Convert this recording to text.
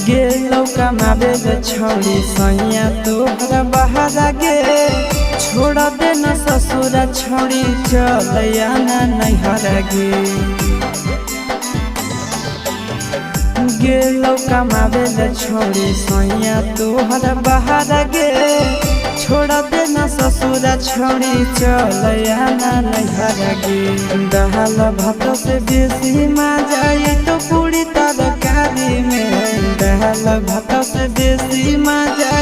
गेलो कमाबे ले छोड़ी सैया तोहरा बहारा गे छोड़ दे न ससुरा छोड़ी चलया ना नैहरा गे गेलो कमाबे ले छोड़ी सैया तोहरा बहारा गे छोड़ दे न ससुरा छोड़ी चलया ना नैहरा गे दाल भात से बेसी मजा तो पूरी तरकारी में दाल भात से बेसी मजा